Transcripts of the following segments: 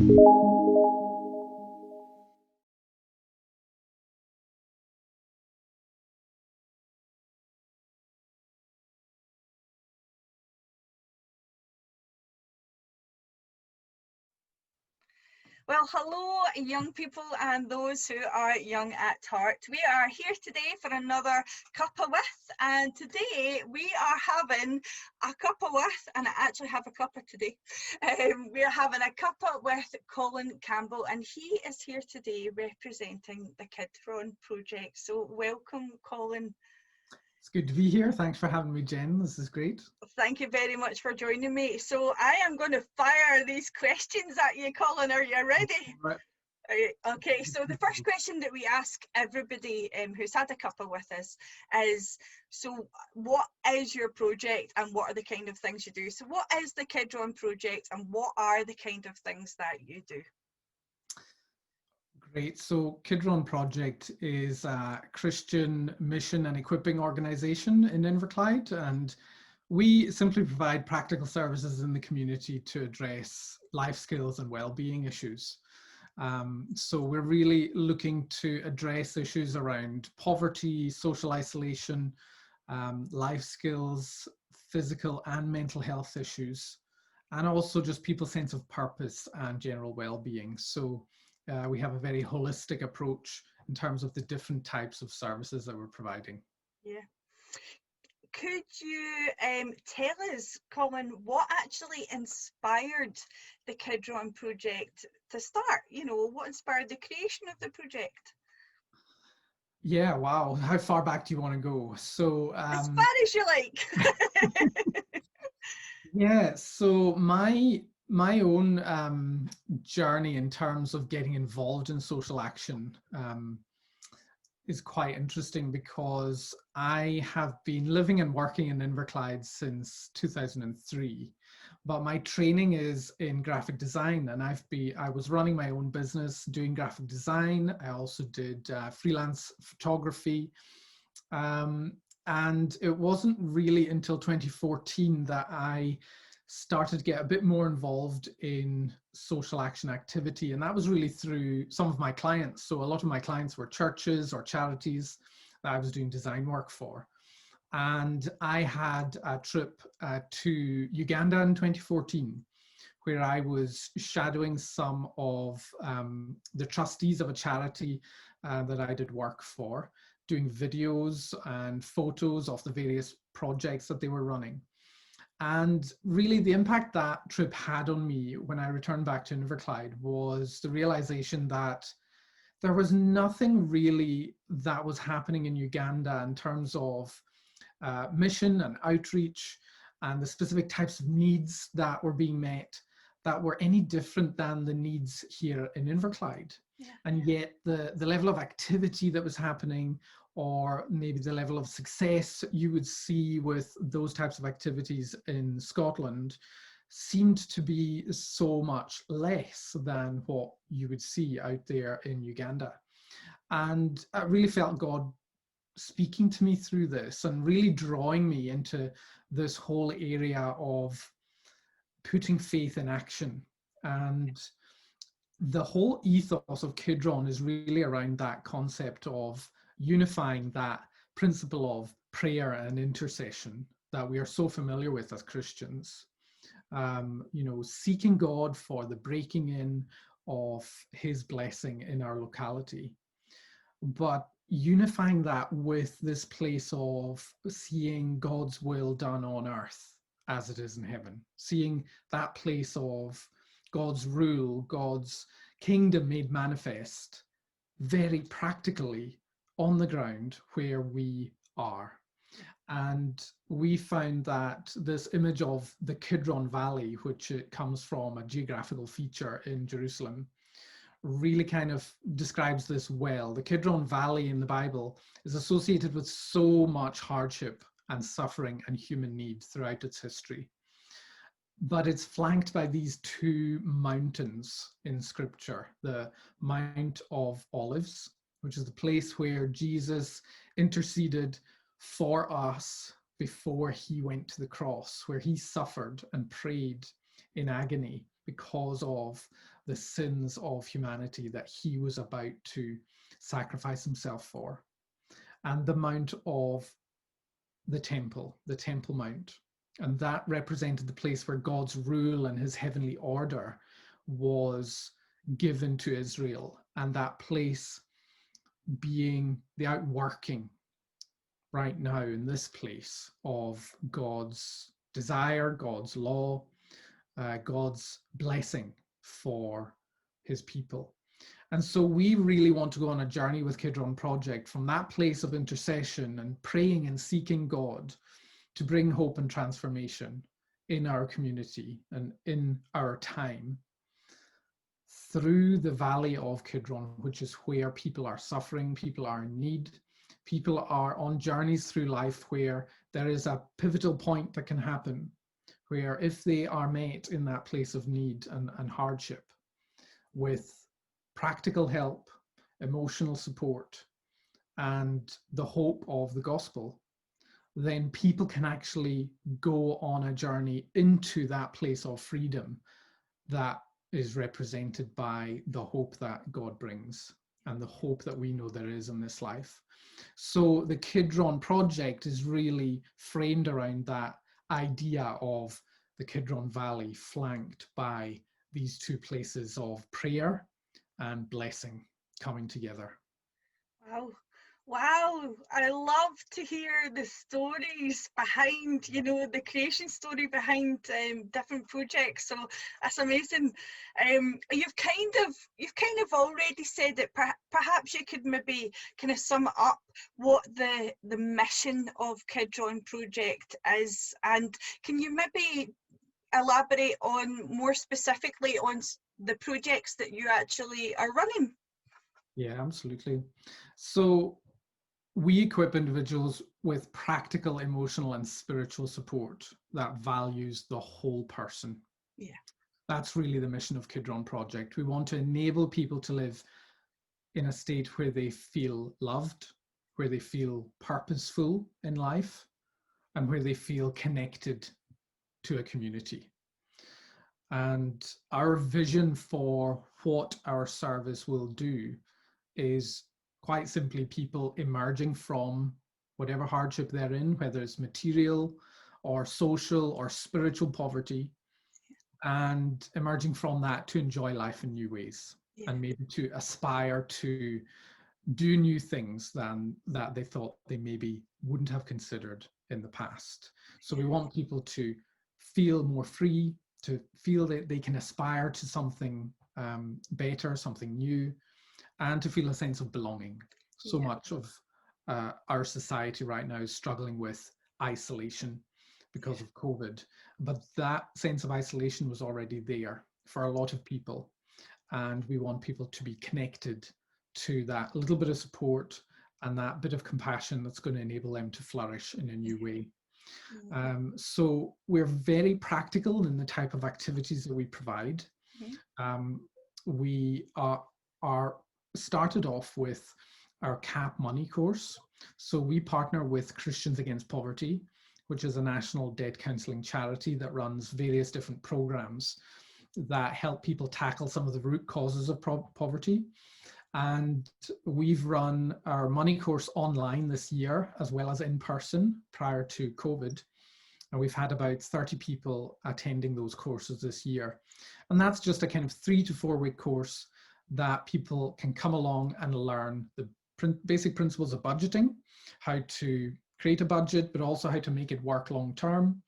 Well, hello, young people and those who are young at heart. We are here today for another cuppa with, and today we are having a cuppa with, and I actually have a cuppa today. We are having a cuppa with Colin Campbell, and he is here today representing the Kidron Project. So welcome, Colin. It's good to be here. Thanks for having me, Jen. This is great. Thank you very much for joining me. So I am going to fire these questions at you, Colin. Are you ready? Right. Okay, so the first question that we ask everybody who's had a cuppa with us is, so what is your project and what are the kind of things you do? So what is the Kidron Project and what are the kind of things that you do? Great. So Kidron Project is a Christian mission and equipping organization in Inverclyde, and we simply provide practical services in the community to address life skills and well-being issues. So we're really looking to address issues around poverty, social isolation, life skills, physical and mental health issues, and also just people's sense of purpose and general well-being. So we have a very holistic approach in terms of the different types of services that we're providing. Yeah. Could you tell us, Colin, what actually inspired the Kidron Project to start? You know, what inspired the creation of the project? Yeah, wow. How far back do you want to go? So as far as you like. Yeah, so my own journey in terms of getting involved in social action is quite interesting, because I have been living and working in Inverclyde since 2003, but my training is in graphic design, and I was running my own business doing graphic design. I also did freelance photography, and it wasn't really until 2014 that I started to get a bit more involved in social action activity. And that was really through some of my clients. So a lot of my clients were churches or charities that I was doing design work for. And I had a trip to Uganda in 2014, where I was shadowing some of the trustees of a charity that I did work for, doing videos and photos of the various projects that they were running. And really the impact that trip had on me when I returned back to Inverclyde was the realization that there was nothing really that was happening in Uganda in terms of mission and outreach and the specific types of needs that were being met that were any different than the needs here in Inverclyde. Yeah. And yet the level of activity that was happening, or maybe the level of success you would see with those types of activities in Scotland, seemed to be so much less than what you would see out there in Uganda. And I really felt God speaking to me through this and really drawing me into this whole area of putting faith in action. And the whole ethos of Kidron is really around that concept of unifying that principle of prayer and intercession that we are so familiar with as Christians. Seeking God for the breaking in of his blessing in our locality, but unifying that with this place of seeing God's will done on earth as it is in heaven, seeing that place of God's rule, God's kingdom made manifest very practically on the ground where we are. And we found that this image of the Kidron Valley, which it comes from a geographical feature in Jerusalem, really kind of describes this well. The Kidron Valley in the Bible is associated with so much hardship and suffering and human need throughout its history. But it's flanked by these two mountains in Scripture, the Mount of Olives, which is the place where Jesus interceded for us before he went to the cross, where he suffered and prayed in agony because of the sins of humanity that he was about to sacrifice himself for. And the Mount of the Temple Mount. And that represented the place where God's rule and his heavenly order was given to Israel. And that place being the outworking right now in this place of God's desire, God's law, God's blessing for his people. And so we really want to go on a journey with Kidron Project from that place of intercession and praying and seeking God to bring hope and transformation in our community and in our time through the valley of Kidron, which is where people are suffering, people are in need, people are on journeys through life where there is a pivotal point that can happen, where if they are met in that place of need and hardship with practical help, emotional support, and the hope of the gospel, then people can actually go on a journey into that place of freedom that is represented by the hope that God brings and the hope that we know there is in this life. So the Kidron Project is really framed around that idea of the Kidron Valley flanked by these two places of prayer and blessing coming together. Wow. Wow, I love to hear the stories behind, you know, the creation story behind different projects. So that's amazing. You've kind of already said it. Perhaps you could maybe kind of sum up what the mission of Kidron Project is, and can you maybe elaborate on more specifically on the projects that you actually are running? Yeah, absolutely. So we equip individuals with practical, emotional, and spiritual support that values the whole person. Yeah. That's really the mission of Kidron Project. We want to enable people to live in a state where they feel loved, where they feel purposeful in life, and where they feel connected to a community. And our vision for what our service will do is quite simply people emerging from whatever hardship they're in, whether it's material or social or spiritual poverty, and emerging from that to enjoy life in new ways, and maybe to aspire to do new things than that they thought they maybe wouldn't have considered in the past. So we want people to feel more free, to feel that they can aspire to something better, something new, and to feel a sense of belonging. So much of our society right now is struggling with isolation because of COVID, but that sense of isolation was already there for a lot of people, and we want people to be connected to that little bit of support and that bit of compassion that's going to enable them to flourish in a new way. So we're very practical in the type of activities that we provide. We are started off with our CAP Money course. So we partner with Christians Against Poverty, which is a national debt counselling charity that runs various different programs that help people tackle some of the root causes of poverty. And we've run our money course online this year, as well as in person prior to COVID. And we've had about 30 people attending those courses this year. And that's just a kind of 3 to 4 week course that people can come along and learn the basic principles of budgeting, how to create a budget, but also how to make it work long term,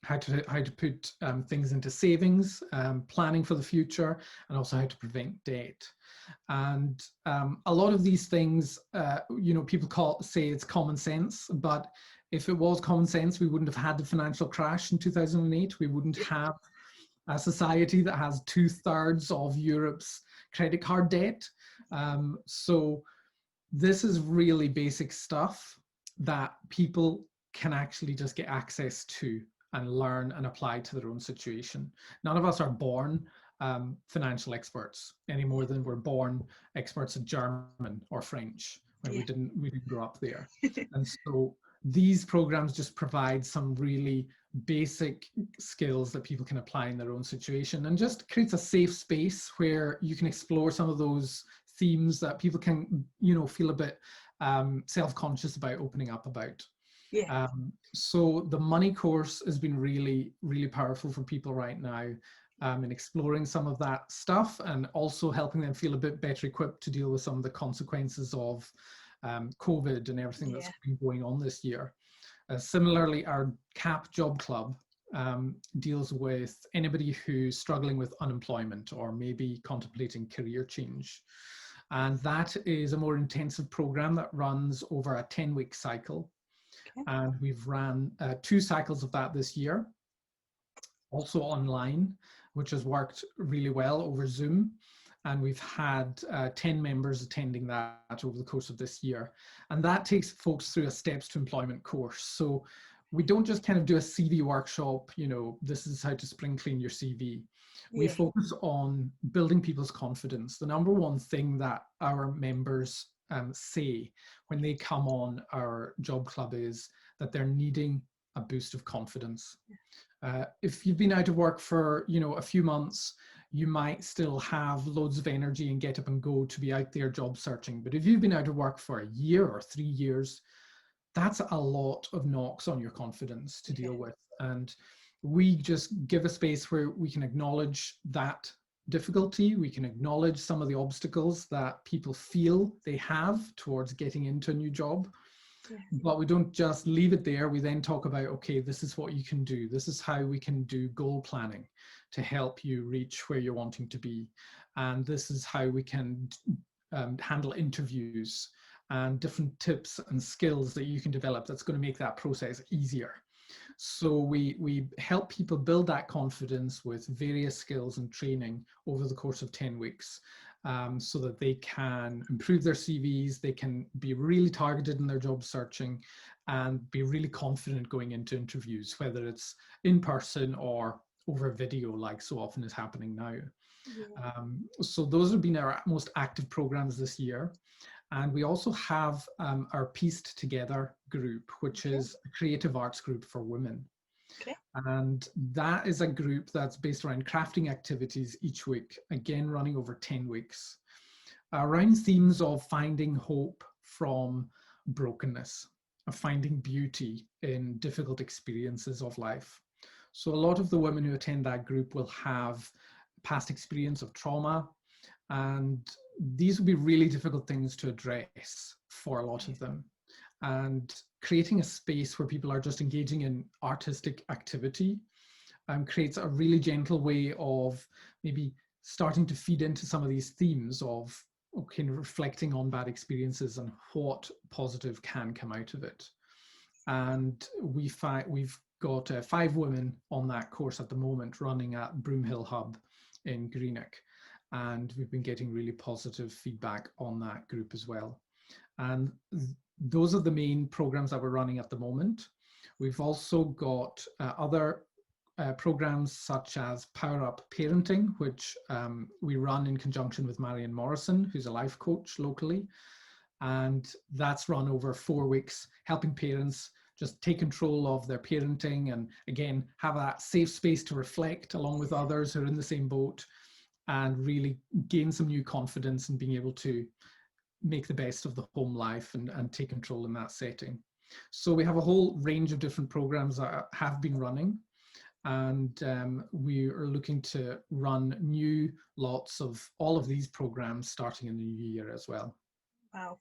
how to put things into savings, planning for the future, and also how to prevent debt. And a lot of these things, you know, people say it's common sense, but if it was common sense, we wouldn't have had the financial crash in 2008. We wouldn't have a society that has 2/3 of Europe's credit card debt. So this is really basic stuff that people can actually just get access to and learn and apply to their own situation. None of us are born financial experts any more than we're born experts at German or French when we didn't grow up there. And so these programs just provide some really basic skills that people can apply in their own situation, and just creates a safe space where you can explore some of those themes that people can, feel a bit self-conscious about opening up about. Yeah. So the money course has been really, really powerful for people right now, in exploring some of that stuff, and also helping them feel a bit better equipped to deal with some of the consequences of COVID and everything that's Yeah. been going on this year. Similarly, our CAP Job Club deals with anybody who's struggling with unemployment or maybe contemplating career change. And that is a more intensive program that runs over a 10-week cycle. Okay. And we've ran 2 cycles of that this year, also online, which has worked really well over Zoom. And we've had 10 members attending that over the course of this year. And that takes folks through a steps to employment course. So we don't just kind of do a CV workshop, this is how to spring clean your CV. We Yeah. focus on building people's confidence. The number one thing that our members say when they come on our job club is that they're needing a boost of confidence. If you've been out of work for a few months, you might still have loads of energy and get up and go to be out there job searching. But if you've been out of work for a year or 3 years, that's a lot of knocks on your confidence to deal with. And we just give a space where we can acknowledge that difficulty. We can acknowledge some of the obstacles that people feel they have towards getting into a new job. Yeah. But we don't just leave it there. We then talk about, okay, this is what you can do. This is how we can do goal planning to help you reach where you're wanting to be. And this is how we can handle interviews and different tips and skills that you can develop that's going to make that process easier. So we help people build that confidence with various skills and training over the course of 10 weeks. So that they can improve their CVs, they can be really targeted in their job searching, and be really confident going into interviews, whether it's in person or over video, like so often is happening now. Yeah. So those have been our most active programs this year. And we also have our Pieced Together group, which is a creative arts group for women. Okay. And that is a group that's based around crafting activities each week, again, running over 10 weeks, around themes of finding hope from brokenness, of finding beauty in difficult experiences of life. So a lot of the women who attend that group will have past experience of trauma, and these will be really difficult things to address for a lot of them. And creating a space where people are just engaging in artistic activity creates a really gentle way of maybe starting to feed into some of these themes of, okay, reflecting on bad experiences and what positive can come out of it. And we've got 5 women on that course at the moment running at Broomhill Hub in Greenock. And we've been getting really positive feedback on that group as well. And those are the main programs that we're running at the moment. We've also got other programs such as Power Up Parenting, which we run in conjunction with Marion Morrison, who's a life coach locally. And that's run over 4 weeks, helping parents just take control of their parenting and, again, have that safe space to reflect along with others who are in the same boat, and really gain some new confidence in being able to make the best of the home life and take control in that setting. So we have a whole range of different programs that have been running, and we are looking to run new lots of all of these programs starting in the new year as well. Wow.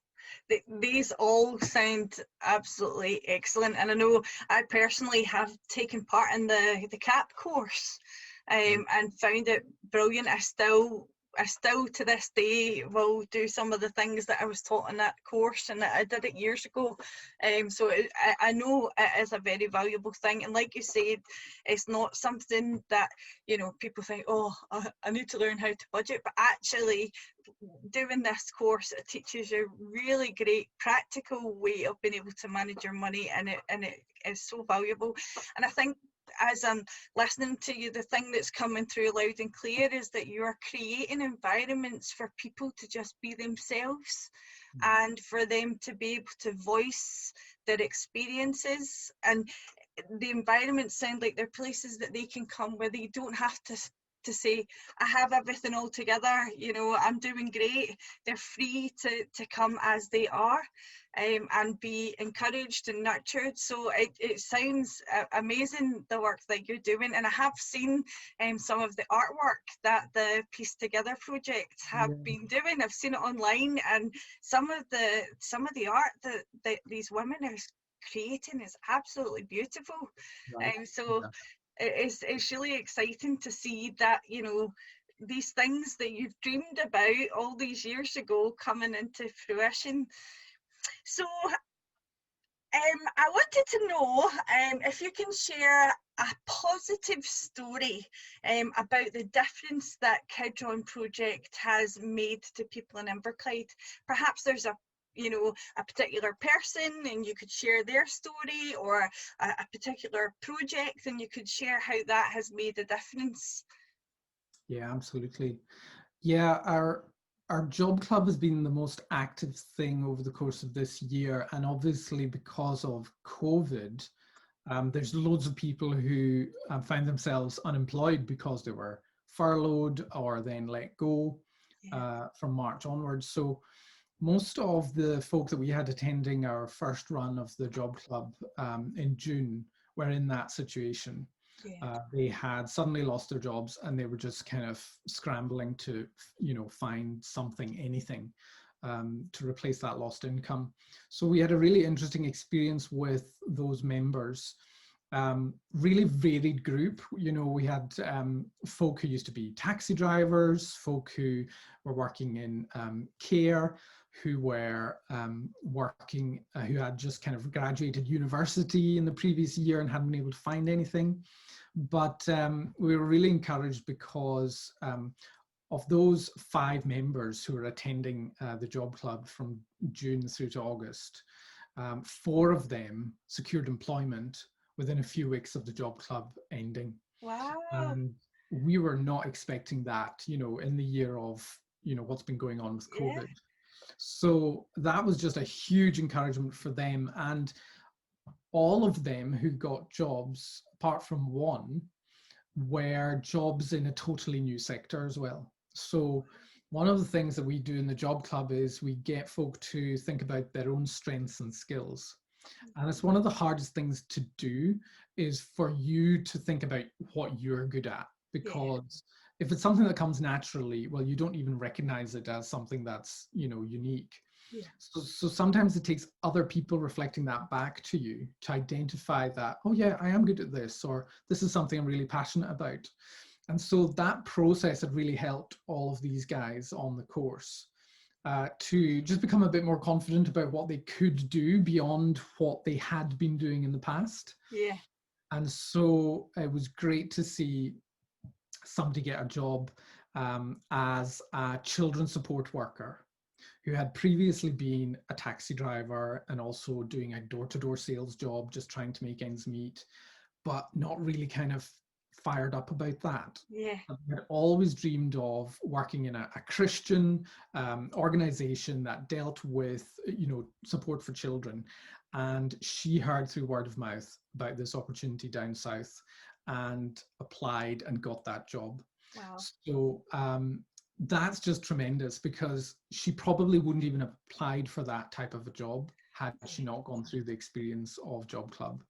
These all sound absolutely excellent, and I know I personally have taken part in the CAP course and found it brilliant. I still to this day will do some of the things that I was taught in that course, and I did it years ago. So I know it is a very valuable thing, and like you said, it's not something that people think, oh, I need to learn how to budget, but actually doing this course, it teaches you a really great practical way of being able to manage your money, and it is so valuable. And I think as I'm listening to you, the thing that's coming through loud and clear is that you are creating environments for people to just be themselves, and for them to be able to voice their experiences. And the environments sound like they're places that they can come where they don't have to say, I have everything all together, you know, I'm doing great. They're free to come as they are, and be encouraged and nurtured. So it sounds amazing, the work that you're doing. And I have seen some of the artwork that the Piece Together projects have been doing. I've seen it online, and some of the art that these women are creating is absolutely beautiful. Right. So Yeah. it's really exciting to see that, you know, these things that you've dreamed about all these years ago coming into fruition. So I wanted to know if you can share a positive story about the difference that Kidron Project has made to people in Inverclyde. Perhaps there's a particular person and you could share their story, or a particular project and you could share how that has made a difference. Yeah, absolutely. Yeah, our job club has been the most active thing over the course of this year, and obviously because of COVID, there's loads of people who found themselves unemployed because they were furloughed or then let go from March onwards. So most of the folk that we had attending our first run of the job club in June were in that situation. They had suddenly lost their jobs and they were just kind of scrambling to, find something, anything, to replace that lost income. So we had a really interesting experience with those members. Really varied group. We had folk who used to be taxi drivers, folk who were working in care, who were working, who had just kind of graduated university in the previous year and hadn't been able to find anything. But we were really encouraged because of those 5 members who were attending the job club from June through to August, 4 of them secured employment within a few weeks of the job club ending. Wow. And we were not expecting that, in the year of, what's been going on with COVID. So that was just a huge encouragement for them. And all of them who got jobs, apart from one, were jobs in a totally new sector as well. So one of the things that we do in the job club is we get folk to think about their own strengths and skills. And it's one of the hardest things to do, is for you to think about what you're good at, because if it's something that comes naturally, well, you don't even recognize it as something that's, unique. So sometimes it takes other people reflecting that back to you to identify that, oh yeah, I am good at this, or this is something I'm really passionate about. And so that process had really helped all of these guys on the course to just become a bit more confident about what they could do beyond what they had been doing in the past. And so it was great to see somebody get a job as a children's support worker who had previously been a taxi driver and also doing a door-to-door sales job, just trying to make ends meet, but not really kind of fired up about that. I had always dreamed of working in a Christian organization that dealt with, support for children. And she heard through word of mouth about this opportunity down south and applied and got that job. Wow. So that's just tremendous, because she probably wouldn't even have applied for that type of a job had she not gone through the experience of Job Club.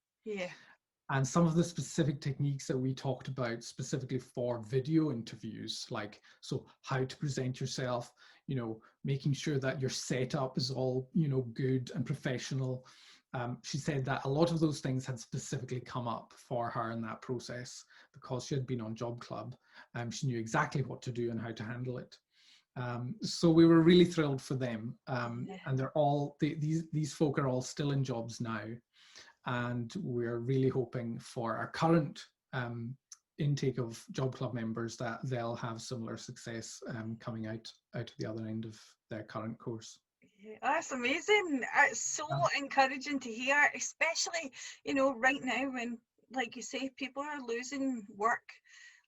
And some of the specific techniques that we talked about specifically for video interviews, like, so how to present yourself, making sure that your setup is all, good and professional. She said that a lot of those things had specifically come up for her in that process because she had been on Job Club. She knew exactly what to do and how to handle it. So we were really thrilled for them. And they're all, these folk are all still in jobs now. And we're really hoping for our current intake of Job Club members that they'll have similar success coming out of the other end of their current course. That's amazing. It's so encouraging to hear, especially, right now when, like you say, people are losing work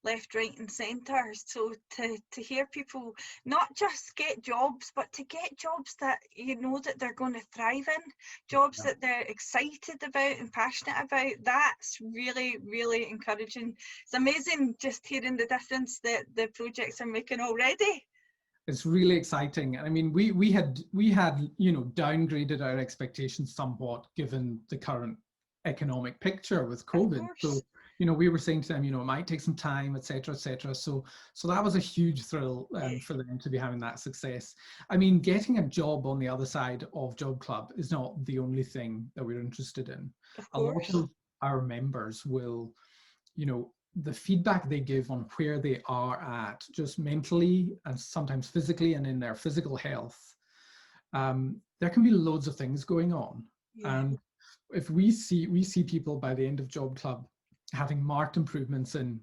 left, right and centre. So to hear people not just get jobs, but to get jobs that you know that they're going to thrive in, jobs that they're excited about and passionate about, that's really, really encouraging. It's amazing just hearing the difference that the projects are making already. It's really exciting. I mean, we had downgraded our expectations somewhat given the current economic picture with COVID. So we were saying to them, it might take some time, etc., etc. So that was a huge thrill for them to be having that success. I mean, getting a job on the other side of Job Club is not the only thing that we're interested in. A lot of our members will, the feedback they give on where they are at, just mentally and sometimes physically and in their physical health, there can be loads of things going on. And if we see people by the end of Job Club having marked improvements in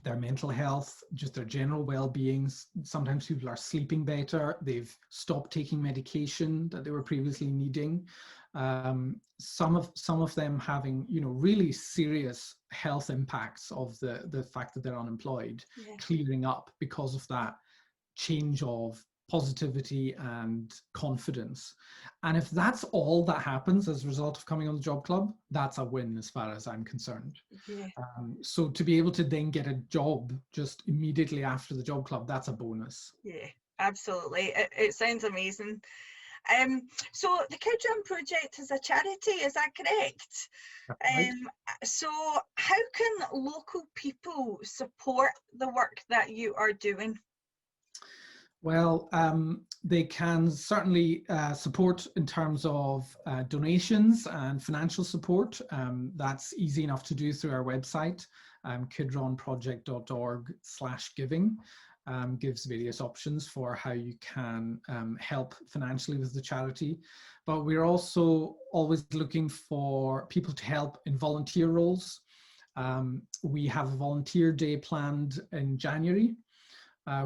their mental health, just their general well-being. Sometimes people are sleeping better. They've stopped taking medication that they were previously needing. Some of them having, really serious health impacts of the fact that they're unemployed, clearing up because of that change of positivity and confidence. And if that's all that happens as a result of coming on the Job Club, that's a win as far as I'm concerned. So to be able to then get a job just immediately after the Job Club, that's a bonus. Yeah, absolutely. It sounds amazing. So the Kidron Project is a charity, is that correct? Right. So how can local people support the work that you are doing? Well, they can certainly support in terms of donations and financial support. That's easy enough to do through our website, kidronproject.org/giving. Gives various options for how you can help financially with the charity. But we're also always looking for people to help in volunteer roles. We have a volunteer day planned in January,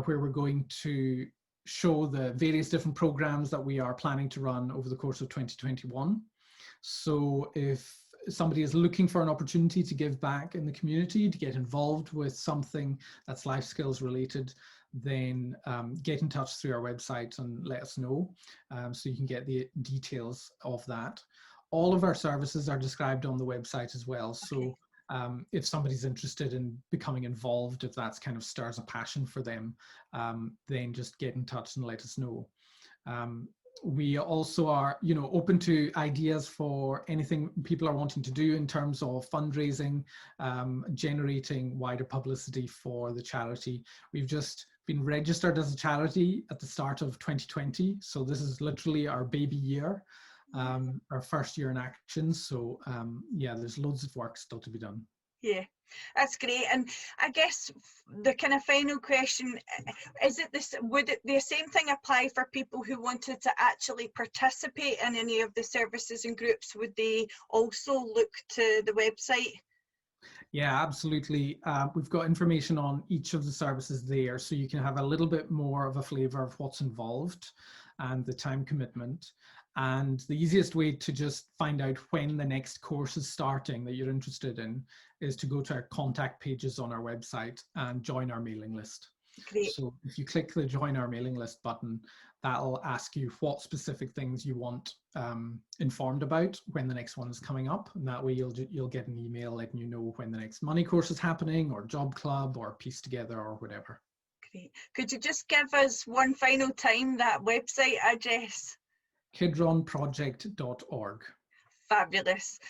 where we're going to show the various different programs that we are planning to run over the course of 2021. So if somebody is looking for an opportunity to give back in the community, to get involved with something that's life skills related, then get in touch through our website and let us know, so you can get the details of that. All of our services are described on the website as well. So if somebody's interested in becoming involved, if that's kind of stirs a passion for them, then just get in touch and let us know. We also are, open to ideas for anything people are wanting to do in terms of fundraising, generating wider publicity for the charity. We've just been registered as a charity at the start of 2020. So this is literally our baby year. Our first year in action. So yeah, there's loads of work still to be done. Yeah, that's great. And I guess the kind of final question is, would the same thing apply for people who wanted to actually participate in any of the services and groups? Would they also look to the website? Yeah, absolutely. We've got information on each of the services there, so you can have a little bit more of a flavour of what's involved and the time commitment. And the easiest way to just find out when the next course is starting that you're interested in is to go to our contact pages on our website and join our mailing list. Great. So if you click the join our mailing list button, that'll ask you what specific things you want informed about when the next one is coming up. And that way you'll get an email letting you know when the next money course is happening, or Job Club, or Piece Together, or whatever. Great. Could you just give us one final time that website address? Kidronproject.org. Fabulous.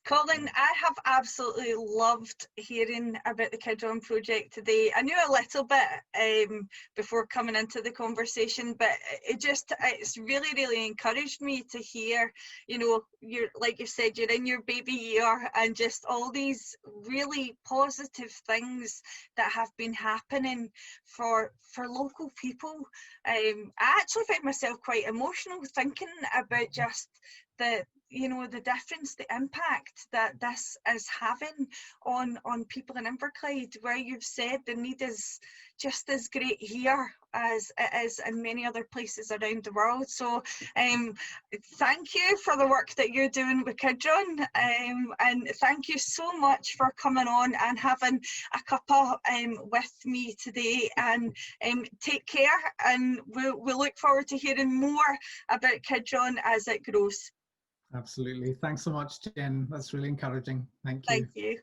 Colin, I have absolutely loved hearing about the Kidron Project today. I knew a little bit before coming into the conversation, but it's really, really encouraged me to hear, you're, like you said, you're in your baby year, and just all these really positive things that have been happening for local people. I actually find myself quite emotional thinking about just the you know, the difference, the impact that this is having on people in Inverclyde, where you've said the need is just as great here as it is in many other places around the world. So thank you for the work that you're doing with Kidron, and thank you so much for coming on and having a cuppa with me today. And take care, and we'll look forward to hearing more about Kidron as it grows. Absolutely. Thanks so much, Jen. That's really encouraging. Thank you. Thank you.